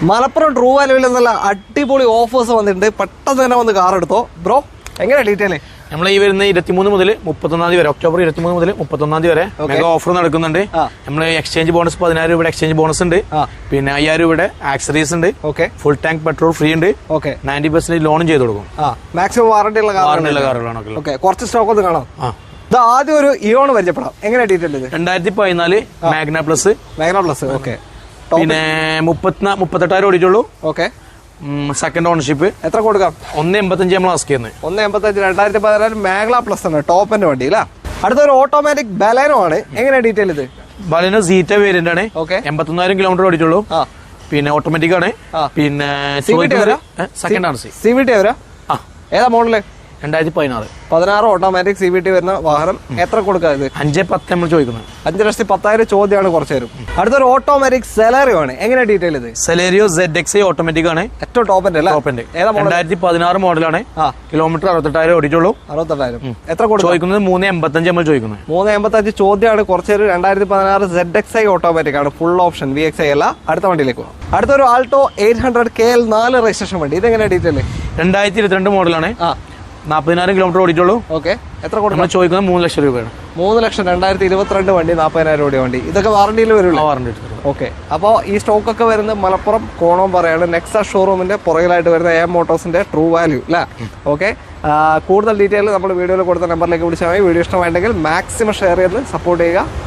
Malappuram true വാല്യൂവിൽ നിന്നുള്ള അടിപൊളി offers വന്നിട്ടുണ്ട്. പെട്ടെന്ന് തന്നെ വന്ന് കാർ എടുത്തോ ബ്രോ. എങ്ങനെ ഡീറ്റെയിൽ? നമ്മൾ ഈ വരുന്ന 23 മുതൽ 31 വരെ, ഒക്ടോബർ 23 മുതൽ 31 വരെ മെഗാ ഓഫർ നടക്കുന്നുണ്ട്. നമ്മൾ എക്സ്ചേഞ്ച് ബോണസ് 10,000 രൂപയുടെ എക്സ്ചേഞ്ച് ബോണസ് ഉണ്ട്. പിന്നെ 5,000 രൂപയുടെ ആക്സറീസ് ഉണ്ട്. ഫുൾ ടാങ്ക് പെട്രോൾ ഫ്രീ ഉണ്ട്. 90% ലോണും ചെയ്ത് കൊടുക്കും. മാക്സിമം വാറണ്ടി ഉള്ള കാറുകളാണ്. കുറച്ച് സ്റ്റോക്ക് ഒന്ന് കാണാം. ഇത് ആദ്യം ഒരു ഇയോൺ പരിചയപ്പെടാം. എങ്ങനെ ഡീറ്റെയിൽ? 2014 Magna plus. ഓക്കെ. പിന്നെ 38,000 ഓടിച്ചുള്ളൂ. ഓക്കെ. Second ownership. എത്ര കൊടുക്കാം? 1.85 നമ്മൾ ആസ്ക് ചെയ്യുന്നത്. 1.85 2016 മാഗ്ന പ്ലസ് ആണ് ടോപ്പ് എന്റെ വണ്ടി അല്ലേ. അടുത്തൊരു ഓട്ടോമാറ്റിക് ബലേനോ ആണ്. എങ്ങനെ ഡീറ്റെയിൽ? ഇത് ബലേനോ സീറ്റ വേരിയന്റ് ആണ്. 81,000 കിലോമീറ്റർ ഓടിച്ചുള്ളൂ. പിന്നെ ഓട്ടോമാറ്റിക് ആണ്. പിന്നെ സെക്കൻഡ് ആണ്. CVT വരാ. ഏതാ മോഡല്? 2016 ഓട്ടോമാറ്റിക് CVT വരുന്ന വാഹനം. എത്ര കൊടുക്കാം? ഇത് 5.10 നമ്മൾ ചോദിക്കുന്നത്. 5,10,000 ചോദ്യമാണ്. കുറച്ച് തരും. അടുത്തൊരു ഓട്ടോമാറ്റിക് സെലേറിയോ ആണ്. എങ്ങനെ ഡീറ്റെയിൽ? ഇത് സെലേറിയോ ZXi ഓട്ടോമാറ്റിക് ആണ്. ഏറ്റവും ടോപ്പിന്റെ അല്ലേ? 2016 മോഡലാണ്. കിലോമീറ്റർ 68,000 ഓടിച്ചുള്ളൂ. 68,000. എത്ര കൊടുക്കും? ചോദിക്കുന്നത് 3.85 നമ്മൾ ചോദിക്കുന്നത്. 3.85 ചോദ്യമാണ്. കുറച്ച് തരും. 2016 ZXi ഓട്ടോമാറ്റിക് ആണ്. ഫുൾ ഓപ്ഷൻ VXi അല്ല. അടുത്ത വണ്ടിയിലേക്ക് പോകാം. അടുത്തൊരു ആൾട്ടോ 800 KL 4 രജിസ്ട്രേഷൻ വണ്ടി. ഇതെങ്ങനെ ഡീറ്റെയിൽ? 2022 മോഡലാണ്. 40,000 കിലോമീറ്റർ ഓടിച്ചുള്ളൂ. ഓക്കെ. എത്ര കൊടുക്കണം? ചോദിക്കുന്നത് 3 ലക്ഷം രൂപയാണ്. 3 ലക്ഷം. 2022 വണ്ടി, 40,000 രൂപ വണ്ടി. ഇതൊക്കെ വാറണ്ടിയിൽ വരുള്ളൂ. ഓക്കെ. അപ്പോൾ ഈ സ്റ്റോക്ക് ഒക്കെ വരുന്നത് മലപ്പുറം കോണം പറയാണ് നെക്സ ഷോറൂമിന്റെ പുറകിലായിട്ട് വരുന്ന AM മോട്ടോഴ്സിന്റെ ട്രൂ വാല്യൂ അല്ലേ. ഓക്കെ. കൂടുതൽ ഡീറ്റെയിൽ നമ്മൾ വീഡിയോയിൽ കൊടുത്ത നമ്പറിലേക്ക് വിളിച്ചാൽ മതി. വീഡിയോ ഇഷ്ടമായിട്ടുണ്ടെങ്കിൽ മാക്സിമം ഷെയർ ചെയ്ത് സപ്പോർട്ട് ചെയ്യുക.